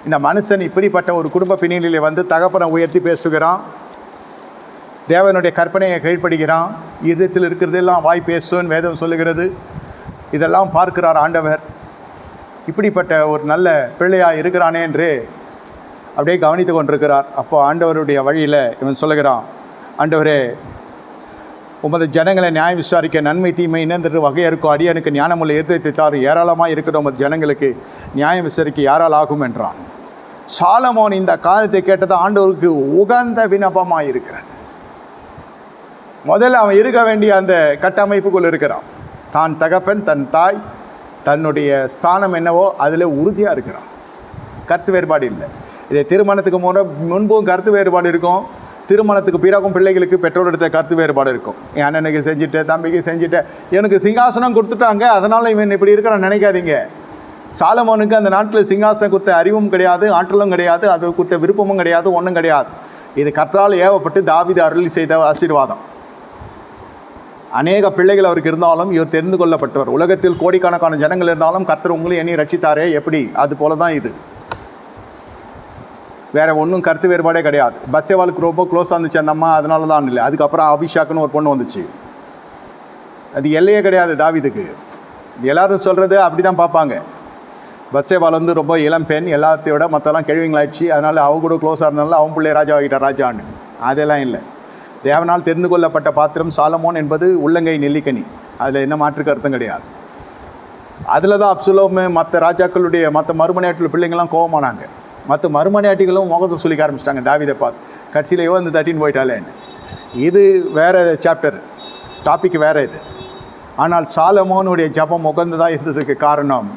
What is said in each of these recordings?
இந்த மனுஷன் இப்படிப்பட்ட ஒரு குடும்ப பின்னணியில் வந்து தகப்பனை உயர்த்தி பேசுகிறான், தேவனுடைய கற்பனையை கீழ்ப்படுகிறான், இதயத்தில் இருக்கிறதெல்லாம் வாய் பேசுன்னு வேதம் சொல்லுகிறது. இதெல்லாம் பார்க்கிறார் ஆண்டவர். இப்படிப்பட்ட ஒரு நல்ல பிள்ளையாக இருக்கிறானே என்று அப்படியே கவனித்து கொண்டிருக்கிறார். அப்போ ஆண்டவருடைய வழியில் இவன் சொல்லுகிறான், ஆண்டவரே, உமது ஜனங்களை நியாயம் விசாரிக்க நன்மை தீமை இணைந்து வகையறுக்கும் அடியனுக்கு ஞானமுள்ள இருதயத்தை தாரு, ஏராளமாக இருக்கிற உமது ஜனங்களுக்கு நியாயம் விசாரிக்க யாரால் ஆகும் என்றான். சாலமோன் இந்த காரியத்தை கேட்டது ஆண்டவருக்கு உகந்த விண்ணப்பமாக இருக்கிறது. முதல்ல அவன் இருக்க வேண்டிய அந்த கட்டமைப்புக்குள் இருக்கிறான். தான் தகப்பன், தன் தாய், தன்னுடைய ஸ்தானம் என்னவோ அதில் உறுதியாக இருக்கிறான். கருத்து வேறுபாடு இல்லை. இதை திருமணத்துக்கு முன்பும் கருத்து வேறுபாடு இருக்கும், திருமணத்துக்கு பிறகும் பிள்ளைகளுக்கு பெற்றோர் எடுத்த கருத்து வேறுபாடு இருக்கும். என் அண்ணனுக்கு செஞ்சுட்டு, தம்பிக்கு செஞ்சுட்டு, எனக்கு சிங்காசனம் கொடுத்துட்டாங்க அதனால் இவன் இப்படி இருக்கிறான்னு நினைக்காதீங்க. சாலமோனுக்கு அந்த நாட்டில் சிங்காசனம் கொடுத்த அறிவும் கிடையாது, ஆற்றலும் கிடையாது, அது கொடுத்த விருப்பமும் கிடையாது, ஒன்றும் கிடையாது. இது கர்த்தரால் ஏவப்பட்டு தாவீது அருளி செய்த ஆசீர்வாதம். அநேக பிள்ளைகள் அவருக்கு இருந்தாலும் இவர் தெரிந்து கொள்ளப்பட்டவர். உலகத்தில் கோடிக்கணக்கான ஜனங்கள் இருந்தாலும் கர்த்தர் உங்களை எண்ணி ரட்சித்தாரே எப்படி, அது போல தான் இது. வேறு ஒன்றும் கருத்து வேறுபாடே கிடையாது. பத்சேபாளுக்கு ரொம்ப க்ளோஸாக இருந்துச்சு அந்த அம்மா, அதனால தான் இல்லை. அதுக்கப்புறம் அபிஷாக்குன்னு ஒரு பொண்ணு வந்துச்சு. அது எல்லையே கிடையாது தாவீதுக்கு. எல்லோரும் சொல்கிறது அப்படி தான் பார்ப்பாங்க. பத்சேபால் வந்து ரொம்ப இளம் பெண், எல்லாத்தையும் விட மற்றெல்லாம் கேள்விங்களாயிடுச்சு, அதனால் அவ கூட க்ளோஸாக இருந்தாலும் அவன் பிள்ளை ராஜாவாகிட்டார் ராஜான்னு. அதெல்லாம் இல்லை. தேவனால் தெரிந்து கொள்ளப்பட்ட பாத்திரம் சாலமோன் என்பது உள்ளங்கை நெல்லிக்கனி. அதில் என்ன மாற்று கருத்தும் கிடையாது. அதில் தான் அப்சலோமு மற்ற ராஜாக்களுடைய மற்ற மறுமனையாட்டில் பிள்ளைங்கள்லாம் கோவமானாங்க. மற்ற மறுமனையாட்டிகளும் முகத்தை சொல்லிக்க ஆரம்பிச்சிட்டாங்க தாவீதை பார்த்து. கட்சியிலையோ வந்து தட்டின்னு போயிட்டாலேன்னு. இது வேறு சாப்டர், டாபிக் வேறு இது. ஆனால் சாலமோனுடைய ஜபம் உகந்ததாக இருந்ததுக்கு காரணம்,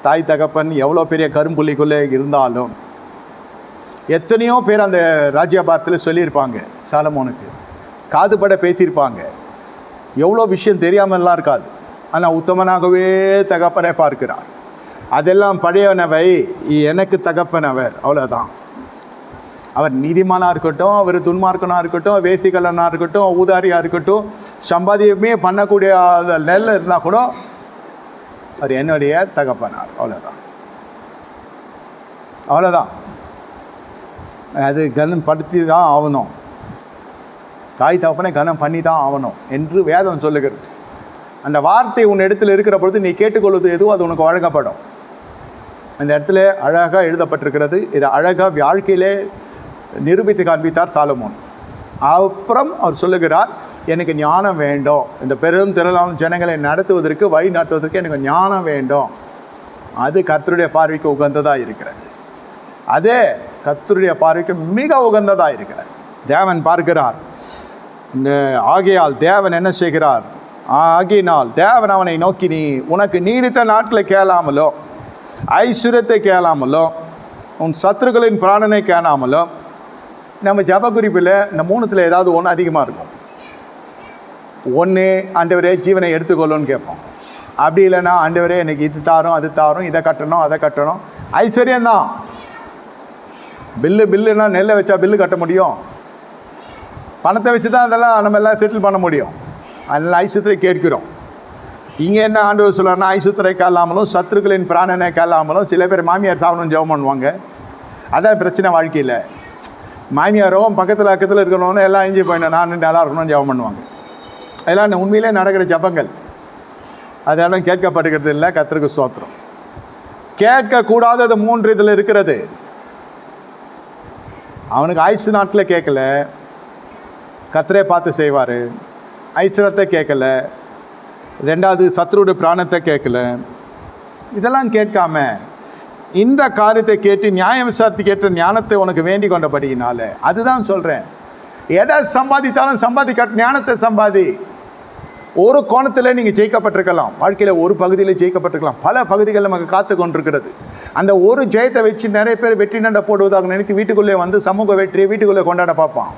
தாய் தகப்பன் எவ்வளோ பெரிய கரும்புள்ளிக்குள்ளே இருந்தாலும் எத்தனையோ பேர் அந்த ராஜ்யபாரத்தில் சொல்லியிருப்பாங்க, சாலமோனுக்கு காதுபட பேசியிருப்பாங்க, எவ்வளோ விஷயம் தெரியாமலாம் இருக்காது. ஆனால் உத்தமனாகவே தகப்பனை பார்க்கிறார். அதெல்லாம் பழையனவை, எனக்கு தகப்பனவர், அவ்வளோதான். அவர் நீதிமானாக இருக்கட்டும், அவர் துன்மார்க்கனாக இருக்கட்டும், வேசிகலனாக இருக்கட்டும், ஊதாரியாக இருக்கட்டும், சம்பாதியமே பண்ணக்கூடிய நெல் இருந்தால் கூட அவர் என்னுடைய தகப்பனார், அவ்வளோதான். அவ்வளோதான். அது கனம் படுத்தி தான் ஆகணும். தாய் தகப்பனை கனம் பண்ணி தான் ஆகணும் என்று வேதம் சொல்லுகிறது. அந்த வார்த்தை உன் இடத்துல இருக்கிற பொழுது நீ கேட்டுக்கொள்வது எதுவும் அது உனக்கு வழங்கப்படும். அந்த இடத்துல அழகாக எழுதப்பட்டிருக்கிறது. இதை அழகாக வாழ்க்கையிலே நிரூபித்து காண்பித்தார் சாலமோன். அப்புறம் அவர் சொல்லுகிறார், எனக்கு ஞானம் வேண்டும், இந்த பெரும் திரளான ஜனங்களை நடத்துவதற்கு வழி நடத்துவதற்கு எனக்கு ஞானம் வேண்டும். அது கர்த்தருடைய பார்வைக்கு உகந்ததாக இருக்கிறது. அதே கர்த்தருடைய பார்வைக்கு மிக உகந்ததாக இருக்கிறது. தேவன் பார்க்கிறார். ஆகையால் தேவன் என்ன செய்கிறார்? ஆகினால் தேவன் அவனை நோக்கி, நீ உனக்கு நீடித்த நாட்களை கேளாமலோ, ஐஸ்வர்யத்தை கேளாமலோ, உன் சத்துருக்களின் பிராணனை கேளாமலோ, நம்ம ஜப குறிப்பில் இந்த மூணுத்தில் ஏதாவது ஒன்று அதிகமாக இருக்கும். ஒன்று, ஆண்டவரே ஜீவனை எடுத்துக்கொள்ளுன்னு கேட்போம். அப்படி இல்லைன்னா, ஆண்டவரே எனக்கு இது தாரும் அது தாரும், இதை கட்டணும் அதை கட்டணும். ஐஸ்வர்யம்தான். பில்லுன்னா நெல்லை வச்சா பில்லு கட்ட முடியும்? பணத்தை வச்சு தான் அதெல்லாம் நம்ம எல்லாம் செட்டில் பண்ண முடியும். அதனால் ஐஸ்வர்யத்தை கேட்கிறோம். இங்கே என்ன ஆண்டவர் சொல்கிறாருன்னா, ஐசுத்தரை காலாமலும் சத்துருக்களின் பிராணனை காலாமலும். சில பேர் மாமியார் சாப்பிடணும்னு ஜெபம் பண்ணுவாங்க. அதான் பிரச்சனை வாழ்க்கையில். மாமியாரோ பக்கத்தில் இருக்கணும்னு எல்லாம் எஞ்சி போயிடணும், நான் நல்லா இருக்கணும்னு ஜெபம் பண்ணுவாங்க. அதெல்லாம் உண்மையிலே நடக்கிற ஜபங்கள். அதெல்லாம் கேட்கப்படுகிறது இல்லை. கர்த்தருக்கு ஸ்தோத்திரம். கேட்கக்கூடாதது 3 இதில் இருக்கிறது. அவனுக்கு ஆயுசு நாட்டில் கேட்கல, கர்த்தரே பார்த்து செய்வார். ஐஸ்வரத்தை கேட்கல, 2வது சத்ருடைய பிராணத்தை கேட்கல. இதெல்லாம் கேட்காம இந்த காரியத்தை கேட்டு நியாய விசாரத்தை கேட்ட ஞானத்தை உனக்கு வேண்டி கொண்டபடியினால, அதுதான் சொல்கிறேன். எதை சம்பாதித்தாலும் ஞானத்தை சம்பாதி. ஒரு கோணத்தில் நீங்கள் ஜெயிக்கப்பட்டிருக்கலாம், வாழ்க்கையில் ஒரு பகுதியில் ஜெயிக்கப்பட்டிருக்கலாம், பல பகுதிகள் நமக்கு காத்து கொண்டிருக்கிறது. அந்த ஒரு ஜெயத்தை வச்சு நிறைய பேர் வெற்றி நட போடுவதாக நினைத்து வீட்டுக்குள்ளே வந்து சமூக வெற்றியை வீட்டுக்குள்ளே கொண்டாட பார்ப்பான்,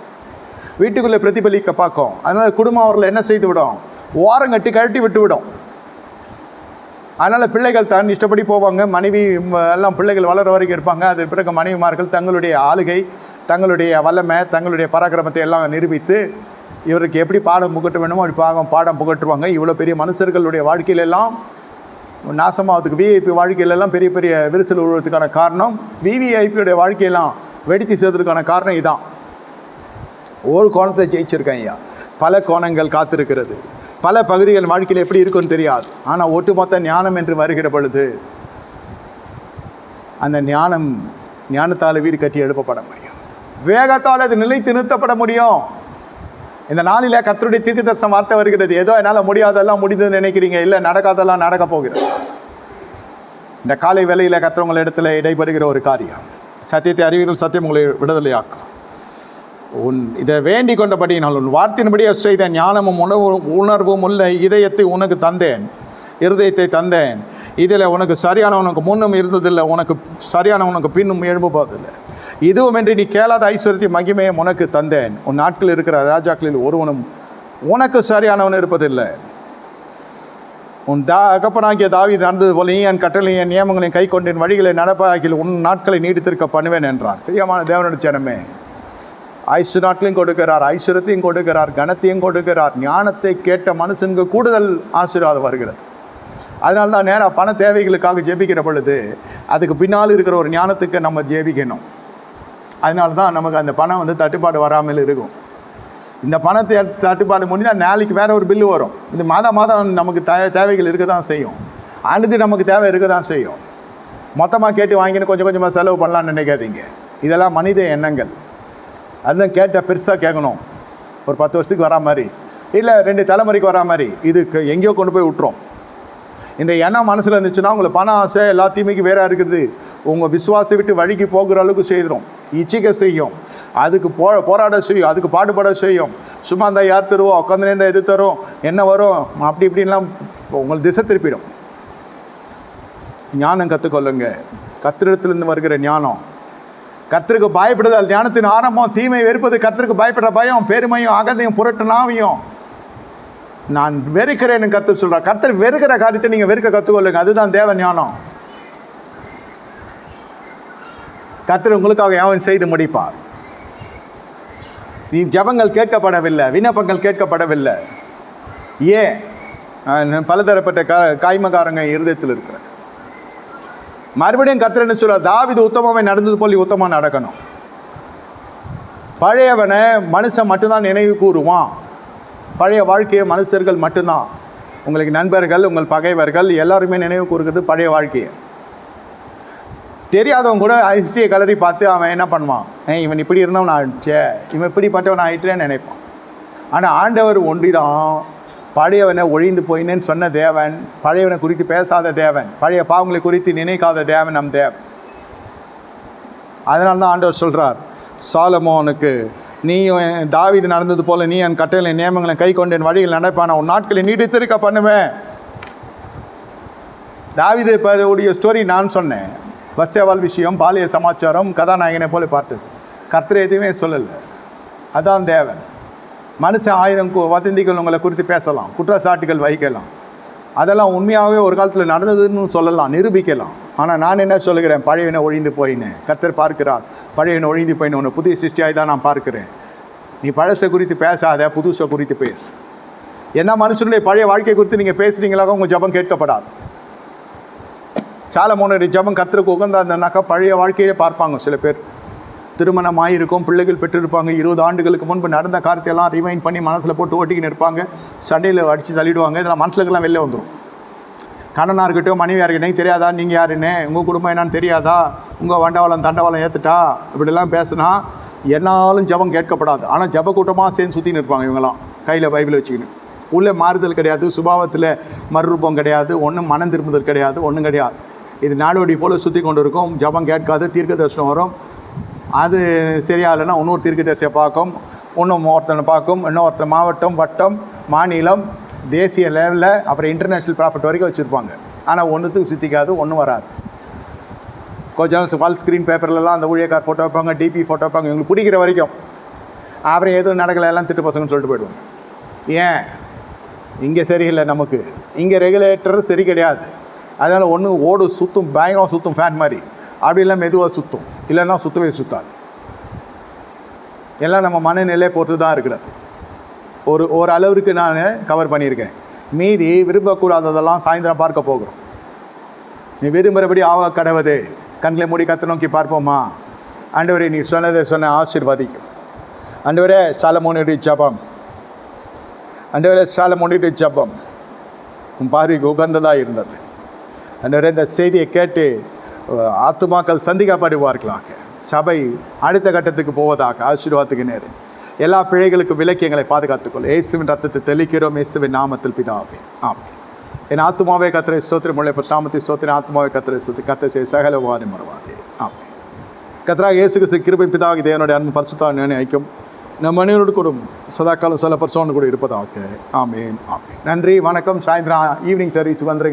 வீட்டுக்குள்ளே பிரதிபலிக்க பார்க்கும். அதனால் குடும்பம் அவர்களை என்ன செய்து விடும்? ஓரங்கட்டி கழட்டி விட்டு விடும். அதனால் பிள்ளைகள் தான் இஷ்டப்படி போவாங்க. மனைவி எல்லாம் பிள்ளைகள் வளர வரைக்கும் இருப்பாங்க. அது பிறகு மனைவிமார்கள் தங்களுடைய ஆளுகை, தங்களுடைய வல்லமை, தங்களுடைய பராக்கிரமத்தை எல்லாம் நிரூபித்து இவருக்கு எப்படி பாடம் புகட்ட வேணுமோ அப்படி பாடம் புகட்டுவாங்க. இவ்வளோ பெரிய மனுஷர்களுடைய வாழ்க்கையிலெல்லாம் நாசமாவதுக்கு விஐபி வாழ்க்கையிலெல்லாம் பெரிய பெரிய விரிசல் விழுவதுக்கான காரணம், விவிஐபியோடைய வாழ்க்கையெல்லாம் வெடித்து சேர்த்ததுக்கான காரணம் இதான். ஒரு கோணத்தை ஜெயிச்சிருக்கேன் ஐயா, பல கோணங்கள் காத்திருக்கிறது, பல பகுதிகள் வாழ்க்கையில் எப்படி இருக்குன்னு தெரியாது. ஆனால் ஒட்டுமொத்த ஞானம் என்று வருகிற பொழுது அந்த ஞானத்தால் வீடு கட்டி எழுப்பப்பட முடியும், வேகத்தால் அது நிலைத்து நிறுத்தப்பட முடியும். இந்த நாளில் கர்த்தருடைய தீர்க்கதரிசன வார்த்தை வருகிறது. ஏதோ என்னால் முடியாதெல்லாம் முடிந்ததுன்னு நினைக்கிறீங்க, இல்லை நடக்காதெல்லாம் நடக்க போகிறது. இந்த காலை வேளையில் கர்த்தர் உங்கள் இடத்துல இடைப்படுகிற ஒரு காரியம், சத்தியத்தை அறிவீர்கள், சத்தியம் உங்களை விடுதலையாக்கும். இதை வேண்டிக் கொண்டபடியினால் உன் வார்த்தையின்படியே செய்த ஞானமும் உணர்வும் உள்ள இதயத்தை உனக்கு தந்தேன், இருதயத்தை தந்தேன். இதில் உனக்கு சரியானவனுக்கு முன்னும் இருந்ததில்லை, உனக்கு சரியானவனுக்கு பின்னும் எழும்புவதில்லை. இதுவுமின்றி நீ கேளாத ஐஸ்வர்யத்தை மகிமையை உனக்கு தந்தேன். உன் நாட்களில் இருக்கிற ராஜாக்களில் ஒருவனும் உனக்கு சரியானவன் இருப்பதில்லை. உன் தகப்பனாகிய தாவீது நடந்தது போல நீ என் கட்டளையும் என் நியமங்களையும் கை கொண்டேன், வழிகளை நடப்பாக்கில் உன் நாட்களை நீடித்திருக்க பண்ணுவேன் என்றார். பிரியமான தேவனுடைய ஜனமே, ஆயுசு நாட்களையும் கொடுக்கிறார், ஐஸ்வர்யத்தையும் கொடுக்கிறார், கனத்தையும் கொடுக்கிறார். ஞானத்தை கேட்ட மனுஷனுக்கு கூடுதல் ஆசீர்வாதம் வருகிறது. அதனால தான் நேராக பண தேவைகளுக்காக ஜெபிக்கிற பொழுது அதுக்கு பின்னால் இருக்கிற ஒரு ஞானத்துக்கு நம்ம ஜெபிக்கணும். அதனால தான் நமக்கு அந்த பணம் தட்டுப்பாடு வராமல் இருக்கும். இந்த பணத்தை தட்டுப்பாடு முடிஞ்சால் நாளைக்கு வேறு ஒரு பில்லு வரும். இந்த மாதம் நமக்கு தேவைகள் இருக்க தான் செய்யும், அனுதி நமக்கு தேவை இருக்க தான் செய்யும். மொத்தமாக கேட்டு வாங்கின்னு கொஞ்சம் கொஞ்சமாக செலவு பண்ணலான்னு நினைக்காதீங்க. இதெல்லாம் மனித எண்ணங்கள். அதுதான் கேட்டால் பெருசாக கேட்கணும், ஒரு 10 வருஷத்துக்கு வரா மாதிரி, இல்லை 2 தலைமுறைக்கு வரா மாதிரி. இது எங்கேயோ கொண்டு போய் விட்டுரும். இந்த எண்ணம் மனசில் இருந்துச்சுன்னா உங்களுக்கு பண ஆசை எல்லா தீமைக்கு வேறாக இருக்குது, உங்கள் விசுவாசத்தை விட்டு வழிக்கு போகிற அளவுக்கு செய்திடும், இச்சிக்க செய்யும், அதுக்கு போராட செய்யும், அதுக்கு பாடுபட செய்யும். சும்மா இருந்தால் யார் தருவோம், உட்காந்து இருந்தால் எது தரும், என்ன வரும், அப்படி இப்படின்லாம் உங்களை திசை திருப்பிடும். ஞானம் கற்றுக்கொள்ளுங்க, கர்த்தரிடத்திலிருந்து வருகிற ஞானம். கர்த்தருக்கு பயப்படுதல் ஞானத்தின் ஆரம்பம். தீமை வெறுப்பது, கர்த்தருக்கு பயப்படுற பயம், பெருமையும் அகந்தையும் புரட்டு நாவையும் நான் வெறுக்கிறேன்னு கர்த்தர் சொல்கிறார். கர்த்தர் வெறுக்கிற காரியத்தை நீங்கள் வெறுக்க கற்றுக்கொள்ளுங்க, அதுதான் தேவ ஞானம். கர்த்தர் உங்களுக்காக யாவும் செய்து முடிப்பார். ஜெபங்கள் கேட்கப்படவில்லை, விண்ணப்பங்கள் கேட்கப்படவில்லை. ஏன்? பலதரப்பட்ட காய்மகாரங்க இருதயத்தில் இருக்கிறது. மறுபடியும் கர்த்தர் என்ன சொல்றார்? தாவீது உத்தமமாய் நடந்தது போல் உத்தமமாக நடக்கணும். பழையவனை மனுஷன் மட்டும்தான் நினைவு கூறுவான். பழைய வாழ்க்கையை மனுஷர்கள் மட்டும்தான், உங்களுக்கு நண்பர்கள், உங்கள் பகைவர்கள் எல்லாருமே நினைவு கூறுகிறது பழைய வாழ்க்கையை. தெரியாதவங்க கூட ஹிஸ்ட்ரியை கலரி பார்த்து அவன் என்ன பண்ணுவான், இவன் இப்படி இருந்தவன் ஆயிடுச்சே, இவன் இப்படிப்பட்டவன் ஆயிட்டேன்னு நினைப்பான். ஆனால் ஆண்டவர் ஒன்றிதான் பழையவனை ஒழிந்து போயினேன்னு சொன்ன தேவன், பழையவனை குறித்து பேசாத தேவன், பழைய பாவங்களை குறித்து நினைக்காத தேவன் நம் தேவன். அதனால தான் ஆண்டவர் சொல்கிறார் சாலமோனுக்கு, நீயும் தாவீது நடந்தது போல் நீ என் கட்டளை நியமங்களை கை கொண்டு என் வழியில் நடப்பான உன் நாட்களை நீடித்திருக்க பண்ணுவேன். தாவீது உடைய ஸ்டோரி நான் சொன்னேன். பத்சேபாள் விஷயம், பாலியல் சமாச்சாரம், கதாநாயகனை போல பார்த்தது. கர்த்தர் எதுவுமே சொல்லலை. அதான் தேவன். மனுஷன் 1000 வதந்திகள் உங்களை குறித்து பேசலாம், குற்றச்சாட்டுகள் வைக்கலாம், அதெல்லாம் உண்மையாகவே ஒரு காலத்தில் நடந்ததுன்னு சொல்லலாம், நிரூபிக்கலாம். ஆனால் நான் என்ன சொல்லுகிறேன்? பழையவனை ஒழிந்து போயினேன். கர்த்தர் பார்க்கிறார், பழையவனை ஒழிந்து போயினேன், உன்னை புதிய சிருஷ்டியாய் தான் நான் பார்க்கிறேன். நீ பழசை குறித்து பேசாத, புதுசை குறித்து பேசு. என்ன மனுஷனுடைய பழைய வாழ்க்கை குறித்து நீங்கள் பேசுகிறீங்களாக உங்கள் ஜபம் கேட்கப்படாது. சாலமோனுடைய ஜபம் கர்த்தருக்கு உகந்தா இருந்தனாக்கா பழைய வாழ்க்கையே பார்ப்பாங்க. சில பேர் திருமணம் ஆகியிருக்கும், பிள்ளைகள் பெற்றிருப்பாங்க, 20 ஆண்டுகளுக்கு முன்பு நடந்த காரியத்தையெல்லாம் ரிவைண்ட் பண்ணி மனசில் போட்டு ஓட்டிக்கின்னு இருப்பாங்க, சண்டையில் அடித்து தள்ளிடுவாங்க. இதெல்லாம் மனசுலக்கெல்லாம் வெளில வந்துடும். கணவனாக இருக்கட்டும், மனைவியாக இருக்கட்டும், தெரியாதா நீங்கள் யாருன்னு, உங்கள் குடும்பம் என்னான்னு தெரியாதா, உங்கள் வண்டவாளம் தண்டவாளம் ஏற்றுட்டா, இப்படிலாம் பேசுனா என்னாலும் ஜபம் கேட்கப்படாது. ஆனால் ஜப கூட்டமாக சேர்ந்து சுற்றின்னு இருப்பாங்க இவங்களாம், கையில் பைபிள் வச்சுக்கின்னு. உள்ளே மாறுதல் கிடையாது, சுபாவத்தில் மறுரூபம் கிடையாது, ஒன்றும் மனம் திரும்புதல் கிடையாது, ஒன்றும் கிடையாது. இது நாடோடி போல் சுற்றி கொண்டு இருக்கும். ஜபம் கேட்காது, தீர்க்க தரிசனம் வரும், அது சரியாகலைன்னா இன்னொரு தீர்க்கதரிசியை பார்க்கும், இன்னும் ஒருத்தனை பார்க்கும், இன்னொருத்தர் மாவட்டம், வட்டம், மாநிலம், தேசிய லெவலில், அப்புறம் இன்டர்நேஷ்னல் ப்ராஃபிட் வரைக்கும் வச்சுருப்பாங்க. ஆனால் ஒன்றுத்துக்கு சுற்றிக்காது, ஒன்றும் வராது. கொஞ்சம் நாள் ஃபால் ஸ்க்ரீன் பேப்பர்லலாம் அந்த ஊழியக்கார் ஃபோட்டோ வைப்பாங்க, டிபி ஃபோட்டோ வைப்பாங்க, இவங்களுக்கு பிடிக்கிற வரைக்கும். அப்புறம் எதுவும் நடக்கலை, எல்லாம் திட்டு பசங்கன்னு சொல்லிட்டு போயிடுவாங்க. ஏன்? இங்கே சரியில்லை, நமக்கு இங்கே ரெகுலேட்டர் சரி கிடையாது. அதனால் ஒன்று ஓடு சுற்றும், பயங்கரம் சுற்றும், ஃபேன் மாதிரி, அப்படி இல்லை மெதுவாக சுற்றும், இல்லைன்னா சுற்றவே சுற்றாது. எல்லாம் நம்ம மனநிலையை பொறுத்து தான் இருக்கிறது. ஒரு அளவுக்கு நான் கவர் பண்ணியிருக்கேன். மீதி விரும்பக்கூடாததெல்லாம் சாயந்தரம் பார்க்க போகிறோம். நீ விரும்புகிறபடி ஆவ கடவுது. கண்களை மூடி கர்த்தரை நோக்கி பார்ப்போமா? ஆண்டவரே, நீ சொன்னதை சொன்ன ஆசீர்வதிக்கும். ஆண்டவரே, சாலமோனுடைய ஜெபம், ஆண்டவரே, சாலமோனுடைய ஜெபம் உன் பார்வைக்கு உகந்ததாக இருந்தது. ஆண்டவரே, இந்த செய்தியை கேட்டு ஆத்துமாக்கள் சந்திக்கப்படுவார்களாக. சபை அடுத்த கட்டத்துக்கு போவதாக. ஆசீர்வாதத்துக்கு நேரு எல்லா பிழைகளுக்கும் விலக்கி எங்களை பாதுகாத்துக்கொள். இயேசுவின் ரத்தத்தை தெளிக்கிறோம், இயேசுவின் நாமத்தில் பிதாவே, ஆமென். என் ஆத்துமாவே கர்த்தரை ஸ்தோத்திரம், முழு நாமத்தை ஸ்தோத்திரம். ஆத்துமாவே கர்த்தரை ஸ்தோத்திரம், கர்த்தர் செய்ய சகல உபகாரம் மறவாதே, ஆமென். கர்த்தராகிய இயேசு கிறிஸ்து கிருபை பிதாவாகிய தேவனுடைய அன்பு பரிசுத்த ஆவியின் ஐக்கியம் நம் அனைவரோடு கூட சதாக்காலம் சில பரிசோடு கூட இருப்பதாக, ஆமென், ஆமென். நன்றி, வணக்கம். சாயந்தரம் ஈவினிங் சர்வீஸ் வந்துருங்க.